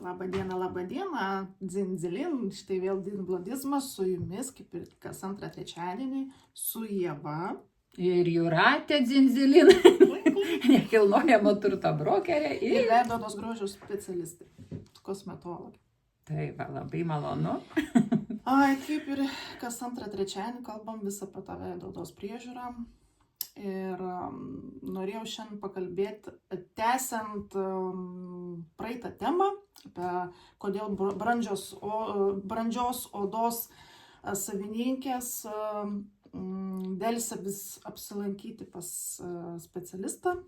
Labą dieną, Dzindzilin, štai vėl Dinblodizmas su jumis, kaip ir kas antrą trečiadienį, su Ieva. Ir Jūratė Dzindzilin, nekilnojamo turto brokerė Ir veido odos grožio specialistė, kosmetologė. Tai va, labai malonu. Kaip ir kas antrą trečiadienį kalbam vis apie tą veido odos priežiūrą. Ir norėjau šiandien pakalbėti, tęsiant praeitą temą, apie kodėl brandžios odos savininkės dėlsia vis apsilankyti pas specialistą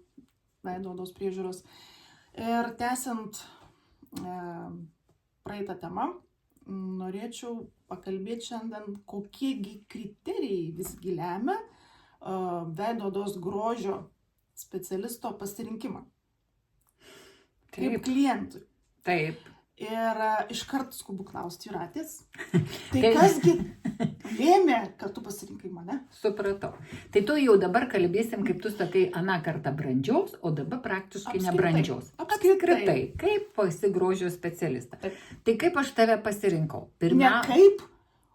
veido odos priežiūros. Ir tęsiant praeitą temą, norėčiau pakalbėti šiandien, kokiegi kriterijai visgi lemia veido odos grožio specialisto pasirinkimą. Kaip klientui. Taip. Ir iškart skubu klausti Jūratės. Tai kasgi lėmė, kad tu pasirinkai mane? Supratau. Tai tu jau dabar kalbėsim, kaip tu sakai, aną kartą brandžios, o dabar praktiškai nebrandžios. Apskritai. Kaip pasigrožio specialistą. Taip. Tai kaip aš tave pasirinkau? Ne kaip,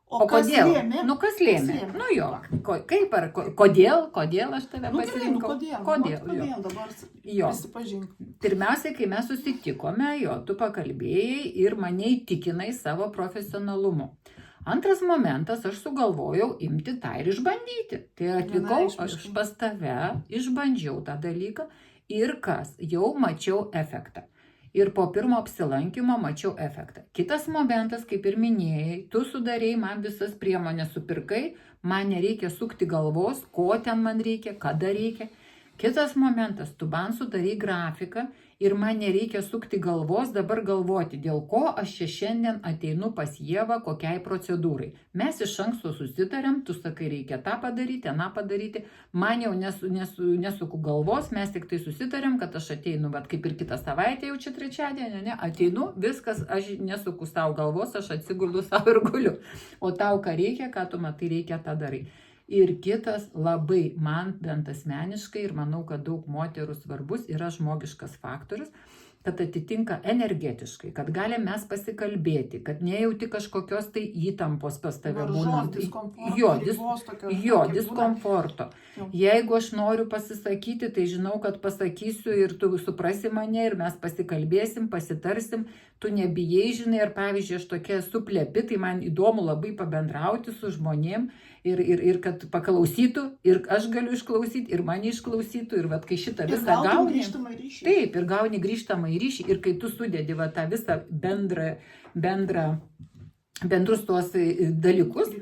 o kas kodėl? lėmė? Kas lėmė? Nu jo, kodėl aš tave pasirinkau? Kodėl dabar prisipažink. Pirmiausia, kai mes susitikome, tu pakalbėjai ir mane įtikinai savo profesionalumu. Antras momentas, aš sugalvojau imti tą ir išbandyti. Tai atvykau, aš pas tave, išbandžiau tą dalyką ir jau mačiau efektą. Ir po pirmo apsilankymo mačiau efektą. Kitas momentas, kaip ir minėjai, tu sudarėjai man visas priemonės, supirkai, man nereikia sukti galvos, ko ten man reikia, kada reikia. Kitas momentas, tu man sudarėjai grafiką ir man nereikia sukti galvos, dabar galvoti, dėl ko aš čia šiandien ateinu pas Ievą, kokiai procedūrai. Mes iš anksto susitarėm, tu sakai, reikia tą padaryti, aną padaryti, man jau nesuku galvos, mes tik tai susitarėm, kad aš ateinu, bet kaip ir kitą savaitę, jau čia trečiadienį, ateinu, viskas, aš nesuku savo galvos, aš atsigulu savo ir guliu. O tau ką reikia, ką tu matai, reikia tą darai. Ir kitas labai man bent asmeniškai ir manau, kad daug moterų svarbus yra žmogiškas faktorius, kad atitinka energetiškai, kad galim mes pasikalbėti, kad nejauti kažkokios tai įtampos pas tave būnant. Diskomforto. Jeigu aš noriu pasisakyti, tai žinau, kad pasakysiu ir tu suprasi mane ir mes pasikalbėsim, pasitarsim, tu nebijai, žinai, ir pavyzdžiui, aš tokia esu plepi, tai man įdomu labai pabendrauti su žmonėm ir kad paklausytų, ir aš galiu išklausyti, ir mane išklausytų, ir vat, kai šitą visą gauni, taip, ir gauni grįžtamą į ryšį, ir kai tu sudedi va, tą visą bendrus tuos dalykus,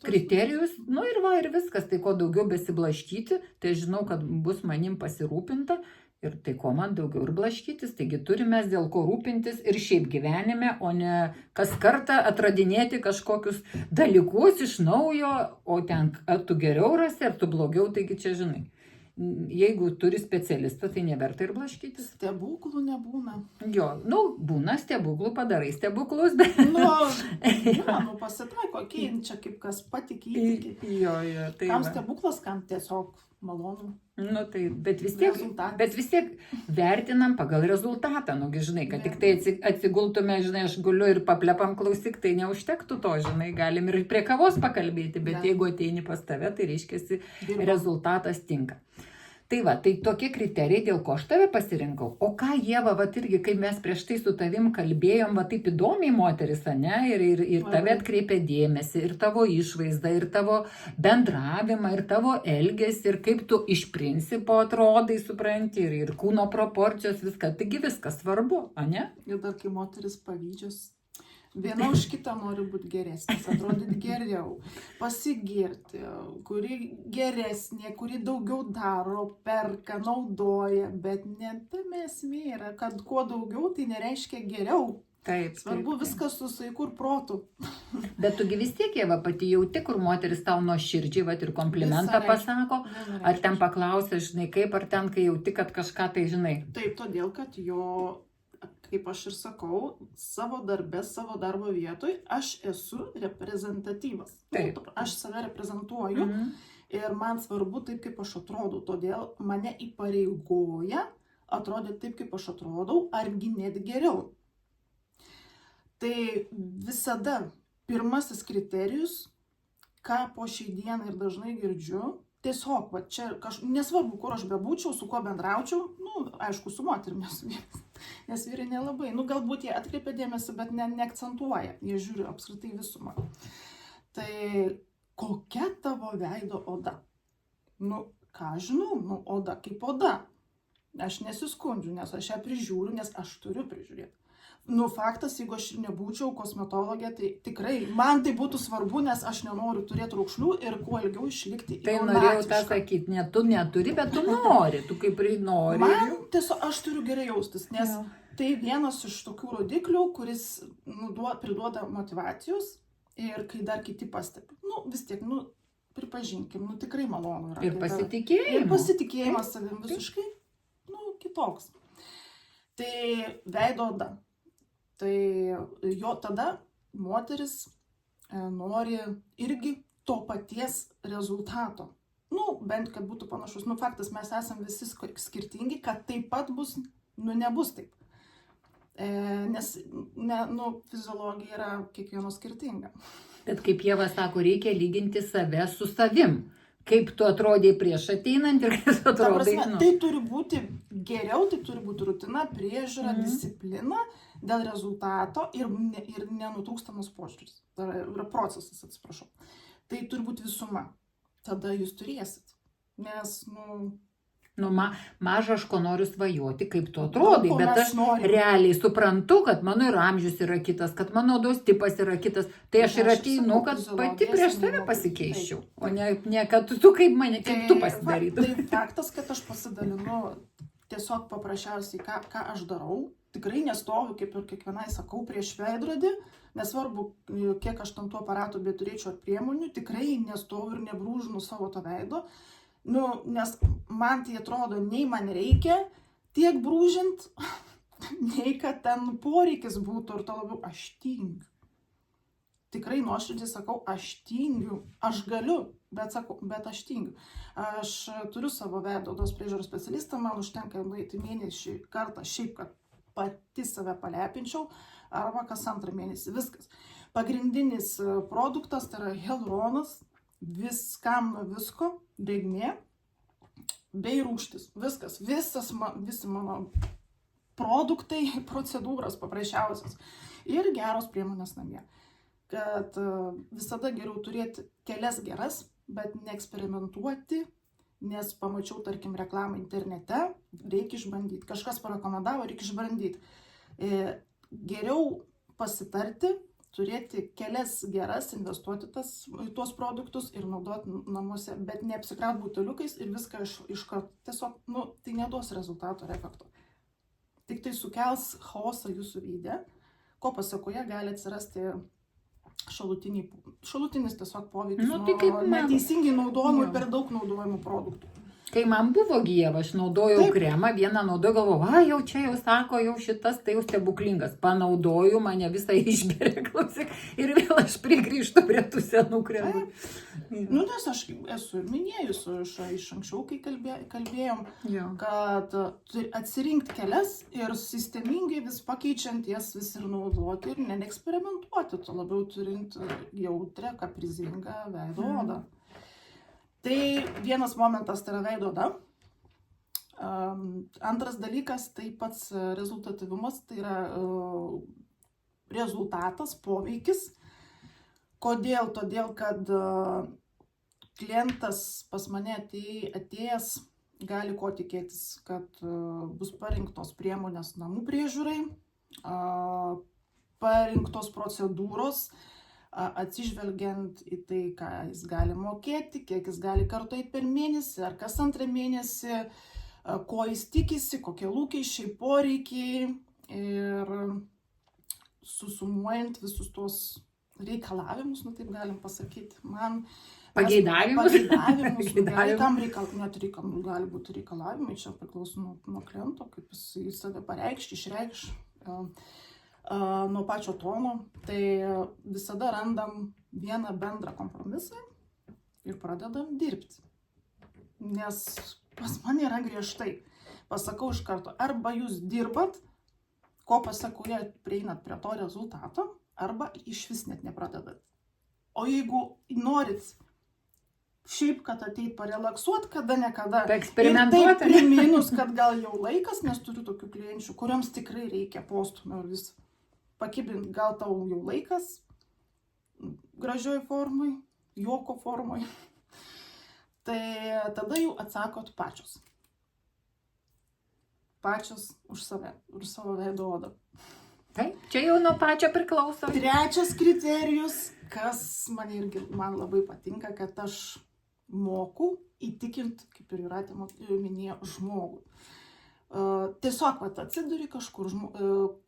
kriterijus, nu ir viskas, tai ko daugiau besiblaškyti, tai žinau, kad bus manim pasirūpinta. Ir tai ko man daugiau ir blaškytis, taigi turime dėl ko rūpintis ir šiaip gyvenime, o ne kas kartą atradinėti kažkokius dalykus iš naujo, o ten ar tu geriau rasi, ar tu blogiau, taigi čia žinai. Jeigu turi specialistą, tai neverta ir blaškytis. Stebuklų nebūna. Jo, būna stebuklų, padarai stebuklus, bet... Pasitaiko, čia kaip kas patikyti. Tai kam stebuklas, kam tiesiog malonu. Tai, bet vis tiek vertinam pagal rezultatą, žinai, kad tik tai atsigultume, žinai, aš guliu ir paplepam klausyk, tai neužtektų to, žinai, galim ir prie kavos pakalbėti, bet jeigu ateini pas tave, tai reiškiasi rezultatas tinka. Tai va, tai tokie kriterijai, dėl ko aš tave pasirinkau. O ką Ieva, va irgi, kai mes prieš tai su tavim kalbėjom, va taip įdomiai moteris, ane, ir tave atkreipia dėmesį, ir tavo išvaizdą, ir tavo bendravimą, ir tavo elgesį, ir kaip tu iš principo atrodai, supranti, ir kūno proporcijos, viską. Taigi viskas svarbu, ane? Ir dar kai moteris pavydžios. Viena už kitą nori būti geresnis, atrodyti geriau, pasigirti, kuri geresnė, kuri daugiau daro, perka, naudoja, bet ne tame esmė yra, kad kuo daugiau, tai nereiškia geriau. Taip, svarbu viskas su saiku ir protu. Bet tugi vis tiek, Ieva, pati jauti, kur moteris tau nuoširdžiai ir komplimentą pasako, ar ten paklausia, žinai, kaip, ar ten, kai jauti, kad kažką tai žinai. Taip, todėl, kad kaip aš ir sakau, savo darbe, savo darbo vietoj, aš esu reprezentatyvas. Taip. Aš save reprezentuoju ir man svarbu taip, kaip aš atrodau. Todėl mane įpareigoja atrodyti taip, kaip aš atrodau, argi net geriau. Tai visada pirmasis kriterijus, ką po šiai dienai ir dažnai girdžiu, tiesiog, va, čia nesvarbu, kur aš bebūčiau, su kuo bendraučiau, nu, aišku, su moterim, nes vyrai nelabai, nu, galbūt jie atkreipia dėmesį, bet neakcentuoja, jie žiūri apskritai visumą. Tai kokia tavo veido oda? Nu, ką žinau, nu, oda kaip oda. Aš nesiskundžiu, nes aš ją prižiūriu, nes aš turiu prižiūrėti. Nu, faktas, jeigu aš nebūčiau kosmetologė, tai tikrai man tai būtų svarbu, nes aš nenoriu turėti raukšlių ir kuo ilgiau išlikti. Tai norėjau tą sakyti, ne, tu neturi, bet tu nori, tu kaip ir nori. Man tiesiog aš turiu gerai jaustis, nes tai vienas iš tokių rodiklių, kuris priduoda motyvacijos ir kai dar kiti pastebi. Nu, vis tiek, nu, pripažinkim, nu, tikrai malonu yra. Ir pasitikėjimas. Ir pasitikėjimas savim visiškai, nu, kitoks. Tai veido oda. Tai jo tada moteris nori irgi to paties rezultato. Nu, bent kad būtų panašus. Nu, faktas, mes esame visi skirtingi, kad taip pat bus, nu, nebus taip. Nes, nu, fiziologija yra kiekvieno skirtinga. Bet kaip Ieva sako, reikia lyginti save su savim. Kaip tu atrodai prieš ateinant ir kaip tu atrodai. Tai turi būti geriau, tai turi būti rutina, priežiūra, disciplina dėl rezultato ir nenutrūkstamas požiūris. Tai yra procesas, atsiprašau. Tai turi būti visuma. Tada jūs turėsit. Nes, nu, maža aš ko noriu svajoti, kaip tu atrodai, bet aš realiai suprantu, kad mano ir amžius yra kitas, kad mano odos tipas yra kitas, tai aš ir ateinu, kad pati prieš save pasikeiščiau, o ne kad tu kaip mane, kaip tu pasidarytum. Tai faktas, kad aš pasidalinu tiesiog paprasčiausiai, ką aš darau, tikrai nestoviu, kaip ir kiekvienai sakau, prieš veidrodį, nesvarbu, kiek aš tam tuo aparatu beturėčiau ar priemonių, tikrai nestoviu ir nebrūžinu savo to veido. Nu, nes man tai atrodo, nei man reikia tiek brūžint, nei kad ten poreikis būtų ir to labiau aš tingiu. Tikrai nuoširdžiai sakau, aš tingiu, aš galiu, bet aš tingiu. Aš turiu savo veido odos priežiūros specialistą, man užtenka nueiti mėnesį kartą šiaip, kad pati save palepinčiau, arba kas antrą mėnesį, viskas. Pagrindinis produktas tai yra hialuronas, viskam nuo visko, drėgmė bei rūgštis. Viskas, visi mano produktai, procedūros paprasčiausios ir geros priemonės namie. Kad visada geriau turėti kelias geras, bet neeksperimentuoti, nes pamačiau, tarkim, reklamą internete, reikia išbandyti. Kažkas parekomendavo, reikia išbandyti. Geriau pasitarti, turėti kelias geras, investuoti tuos produktus ir naudoti namuose, bet neapsikraut buteliukais ir viską iš karto. Tiesiog, nu, tai neduos rezultato ar efekto. Tik tai sukels chaosą jūsų veide, ko pasakoje gali atsirasti šalutinis tiesiog poveikis nuo neteisingai naudojimų ir per daug naudojimų produktų. Kai man buvo Ieva, aš naudojau kremą, vieną naudojau, galvoju, jau čia jau sako, jau šitas tai jau stebuklingas. Panaudoju, mane visą išberia, klausyk, ir vėl aš prigrįžtu prie tų senų kremų. Nu, nes aš esu ir minėjus iš anksčiau, kai kalbėjom, kad atsirinkti kelias ir sistemingai vis pakeičiant jas vis ir naudoti ir neeksperimentuoti, to labiau turint jautrę, kaprizingą veido odą. Tai vienas momentas tai yra veido oda. Antras dalykas tai pats rezultatyvumas, tai yra rezultatas, poveikis. Kodėl? Todėl, kad klientas pas mane atėjęs gali ko tikėtis, kad bus parinktos priemonės namų priežiūrai, parinktos procedūros, atsižvelgiant į tai, ką jis gali mokėti, kiek jis gali kartu eiti per mėnesį ar kas antrą mėnesį, ko jis tikisi, kokie lūkesčiai, poreikiai ir susumuojant visus tuos reikalavimus, nu taip galim pasakyti, pageidavimus, gali būti reikalavimai, čia priklauso nuo kliento, kaip jis save pareikš, išreikš. Nuo pačio tono, tai visada randam vieną bendrą kompromisą ir pradedam dirbti. Nes pas mane yra griežtai. Pasakau iš karto, arba jūs dirbat, ko pasakoje prieinat prie to rezultato, arba iš vis net nepradedat. O jeigu norit šiaip, kad ateit parelaksuot, kada nekada. Eksperimentuoti. Ir taip priminus, kad gal jau laikas, nes turiu tokių klienčių, kuriams tikrai reikia postumio ir vis pakibint, gal tau jau laikas gražioj formai, juoko formai. Tai tada jau atsakot pačios. Pačios už save, už savo veido odą. Taip, čia jau nuo pačio priklauso. Trečias kriterijus, kas man labai patinka, kad aš moku įtikint, kaip ir Jūratė minėjo, žmogų. Tiesiog atsiduri kažkur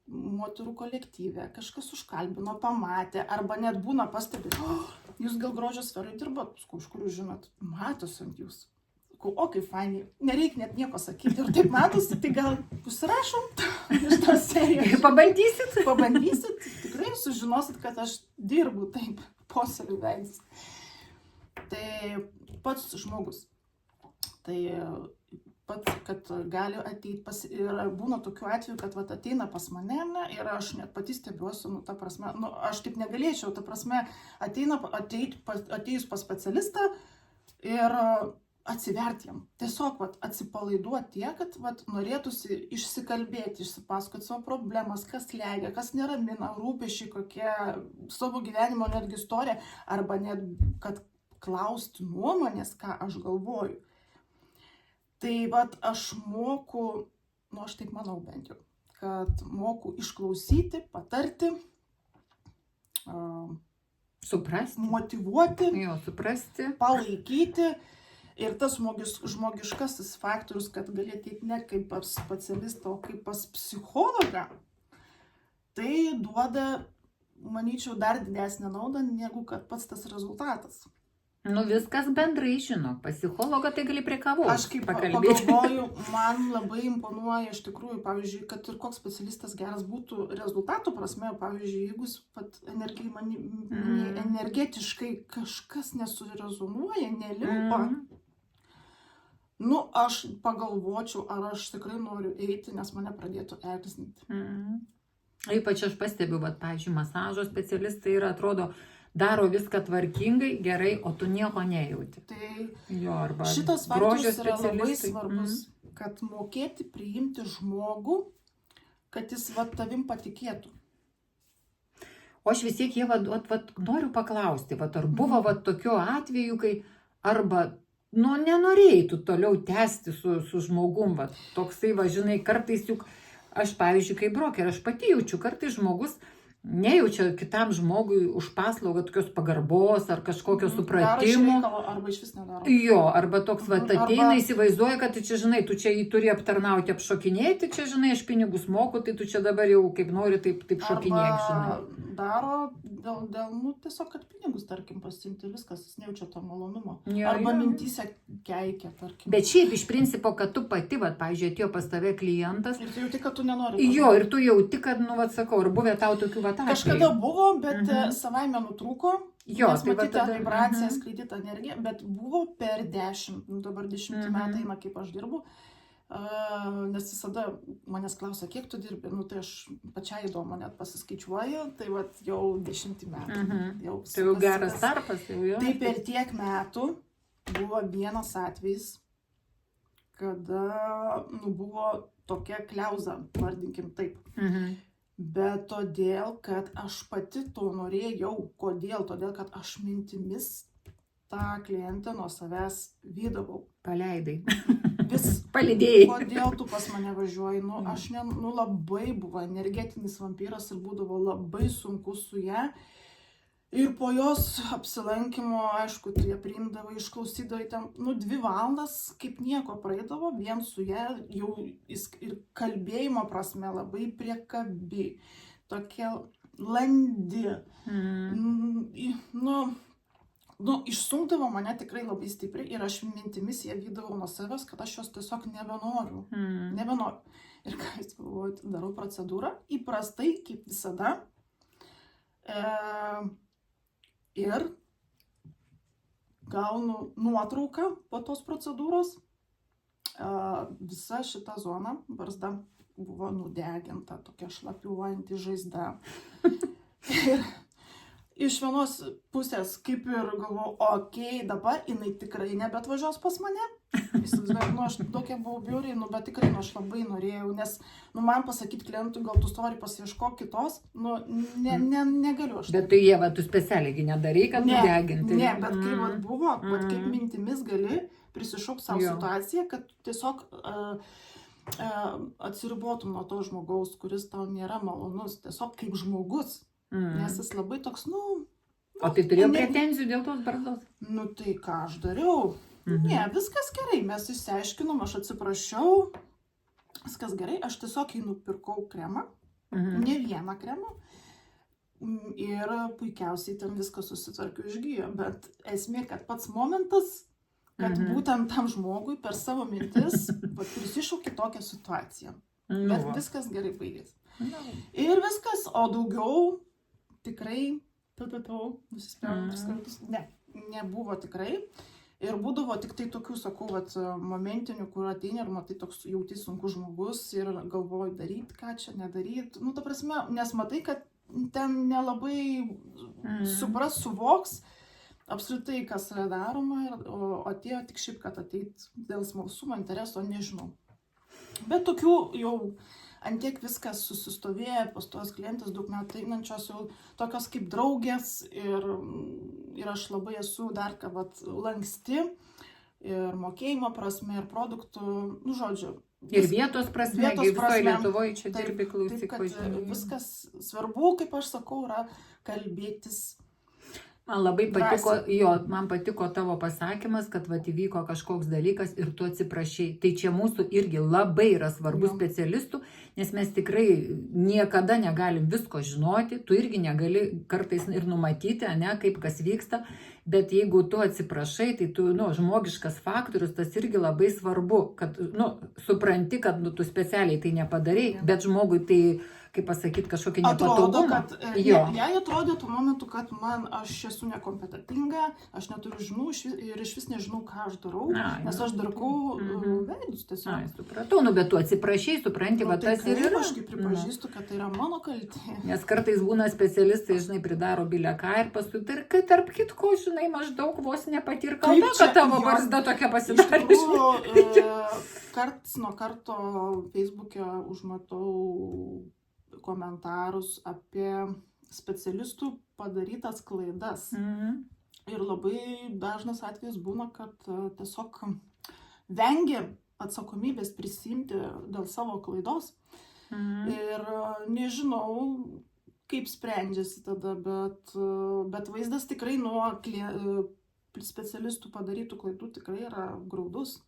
moterų kolektyve, kažkas užkalbino, pamatė, arba net būna pastebi, jūs gal grožio sferai dirbat, iš kur jūs žinot, matosi ant jūs. O kaip fainai, nereikia net nieko sakyti ir taip matosi, tai gal užsirašom iš tos serijos. Pabandysit? Pabandysit, tikrai sužinosit, kad aš dirbu taip, posėlių veidus. Tai pats žmogus, tai pats, kad gali ateiti, ir būna tokių atvejų, kad ateina pas mane ir aš net pati stebiuosi, ta prasme, aš taip negalėčiau, ta prasme, atėjus pas specialistą ir atsiverti jam. Tiesiog atsipalaiduoti tiek, kad norėtųsi išsikalbėti, išsipasakoti savo problemas, kas slegia, kas neramina, rūpesčiai kokie, savo gyvenimo netgi istorija, arba net, kad klausti nuomonės, ką aš galvoju. Tai aš moku, aš taip manau bent jau, kad moku išklausyti, patarti, suprasti, motyvuoti, suprasti, palaikyti. Ir tas žmogiškasis faktorius, kad gali ateiti ne kaip pas specialistą, o kaip pas psichologą, tai duoda, manyčiau, dar didesnę naudą, negu kad pats tas rezultatas. Viskas bendrai žino. Pas psichologą tai gali prie kavos. Aš kaip pagalvoju, man labai imponuoja iš tikrųjų, pavyzdžiui, kad ir koks specialistas geras būtų rezultatų prasme, pavyzdžiui, jeigu energetiškai kažkas nesurezonuoja, nelimpa, aš pagalvočiau, ar aš tikrai noriu eiti, nes mane pradėtų erzinti. Ypač aš pastebiu, pavyzdžiui, masažo specialistai ir atrodo, daro viską tvarkingai, gerai, o tu nieko nejauti. Tai šitas faktorius yra labai svarbus, kad mokėti priimti žmogų, kad jis tavim patikėtų. O aš vis tiek noriu paklausti, ar buvo tokiu atveju, kai arba nenorėjai tu toliau tęsti su žmogum, toksai, žinai, kartais juk, aš pavyzdžiui, kaip broker, aš pati jaučiu, kartais žmogus nejaučia kitam žmogui už paslaugą tokios pagarbos ar kažkokio supratimo. Arba iš vis nedaro. Jo, arba toks ateina, įsivaizduoja, kad čia, žinai, tu čia jį turi aptarnauti, apšokinėti, čia, žinai, aš pinigus moku, tai tu čia dabar jau kaip nori, taip šokinėk, žinai. Daro dėl tiesiog, kad pinigus, tarkim, pasiimti viskas, jis nejaučia to malonumo. Arba mintyse keikia, tarkim. Bet šiaip iš principo, kad tu pati, pavyzdžiui, atėjo pas tave klientas. Ir tu jauti, kad tu nenori. Jo, ir tu jauti, kad, sakau, ir buvę tau tokių atvejų. Kažkada buvo, bet savaime nutrūko. Nes matyti vibraciją, sklaidytą energiją, bet buvo per 10, dabar 10 metai eina, kaip aš dirbu. Nes visada manęs klausia, kiek tu dirbi, tai aš pačiai įdomu net pasiskaičiuoju, tai jau 10 metų. Tai jau geras tarpas. Tai per tiek metų buvo vienas atvejis, kada buvo tokia kliauza, vardinkim taip. Bet todėl, kad aš pati to norėjau. Kodėl? Todėl, kad aš mintimis tą klientę nuo savęs vydavau. Paleidai. Vis palydėjai. Kodėl tu pas mane važiuoji? Aš labai buvo energetinis vampyras ir būdavo labai sunku su ją. Ir po jos apsilankimo, aišku, jie priimdavo, išklausydavo ten, 2 valandas, kaip nieko praeidavo, vien su ją jau ir kalbėjimo prasme labai priekabi, tokia landi. Išsunkdavo mane tikrai labai stipriai ir aš mintimis ją vydavau nuo savęs, kad aš jos tiesiog nebenoriu. Ir ką jūs galvojate, darau procedūrą, įprastai, kaip visada. Ir gaunu nuotrauką po tos procedūros. Visa šita zona, barzda buvo nudeginta, tokia šlapiuojanti žaizda. Ir iš vienos pusės kaip ir galvoju, okei, dabar jinai tikrai nebetvažiuos pas mane. Įsivaizduoju, aš tokia buvau biuriai, bet tikrai aš labai norėjau, nes man pasakyti klientui, gal tu nori pasiieškoti kitos, negaliu aš. Bet tu, Ieva, tu specialiai nedarai, kad nudeginti. Ne, bet kai buvo, kaip mintimis gali prisišaukti savo situaciją, kad tiesiog atsiribotum nuo to žmogaus, kuris tau nėra malonus, tiesiog kaip žmogus. Nes jis labai toks, O tai turėjo pretenzijų dėl tos barzdos? Tai ką aš dariau? Ne, viskas gerai, mes išsiaiškinom, aš atsiprašiau, viskas gerai, aš tiesiog jį nupirkau kremą, ne vieną kremą ir puikiausiai ten viskas susitvarkiu išgyjo, bet esmė, kad pats momentas, kad būtent tam žmogui per savo mintis prisišaukė tokią situaciją, bet viskas gerai baigėsi. Ir viskas, o daugiau tikrai, nusispėjau 3 kartus, nebuvo tikrai. Ir būdavo tik tai tokių, sakau, momentinių, kur ateini ir matai toks jauti sunkus žmogus ir galvoji daryti, ką čia nedaryti. Ta prasme, nes matai, kad ten nelabai suvoks apskritai, kas yra daroma, o atėjo tik šiaip, kad ateit dėl smalsumo, intereso, nežinau. Bet tokių jau antiek viskas susistovėjo, pas tuos klientus daug metų einančios jau tokios kaip draugės ir aš labai esu dar ką lanksti ir mokėjimo prasme, ir produktų, žodžiu. Ir vietos prasme, visoje Lietuvoje čia dirbi, klausyk. Taip, kad viskas svarbu, kaip aš sakau, yra kalbėtis. Man labai patiko tavo pasakymas, kad įvyko kažkoks dalykas ir tu atsiprašai. Tai čia mūsų irgi labai yra svarbu specialistų, nes mes tikrai niekada negalim visko žinoti, tu irgi negali kartais ir numatyti, kaip kas vyksta, bet jeigu tu atsiprašai, tai tu, žmogiškas faktorius, tas irgi labai svarbu, kad, supranti, kad tu specialiai tai nepadarai, bet žmogui tai, kaip pasakyti, kažkokį nepatogumą. Jai atrodė tuo momentu, kad aš esu nekompetentinga, aš neturiu žinių ir iš vis nežinau, ką aš darau, nes aš darkau veidus tiesiog. Supratau, bet tu atsiprašai, supranti, va tas ir yra. Aš kaip pripažįstu, kad tai yra mano kaltė. Nes kartais būna specialistai, pridaro bileką ir paskui, tarp kitko, maždaug vos nepatir kalba, kad tavo barzda tokia pasidarė. Iš tikrųjų, karts nuo karto Facebook'e užmatau komentarus apie specialistų padarytas klaidas. Ir labai dažnas atvejis būna, kad tiesiog vengia atsakomybės prisimti dėl savo klaidos. Ir nežinau, kaip sprendžiasi tada, bet vaizdas tikrai nuo specialistų padarytų klaidų tikrai yra graudus.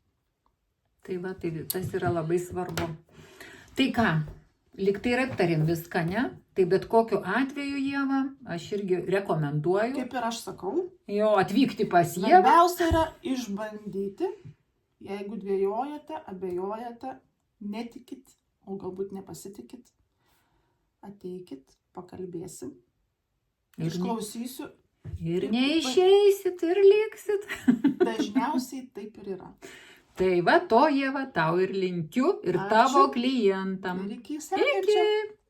Tai tas yra labai svarbu. Tai ką? Lyg tai ir aptarėm viską, ne? Tai bet kokiu atveju, Ieva, aš irgi rekomenduoju. Kaip ir aš sakau. Atvykti pas Ievą. Svarbiausia yra išbandyti. Jeigu dvejojate, abejojate, netikit, o galbūt nepasitikit, ateikit, pakalbėsim. Išklausysiu. Ir neišeisit, ir liksit. Dažniausiai taip ir yra. Tai to, Ieva, tau ir linkiu, ir tavo klientam. Ir iki sekančio.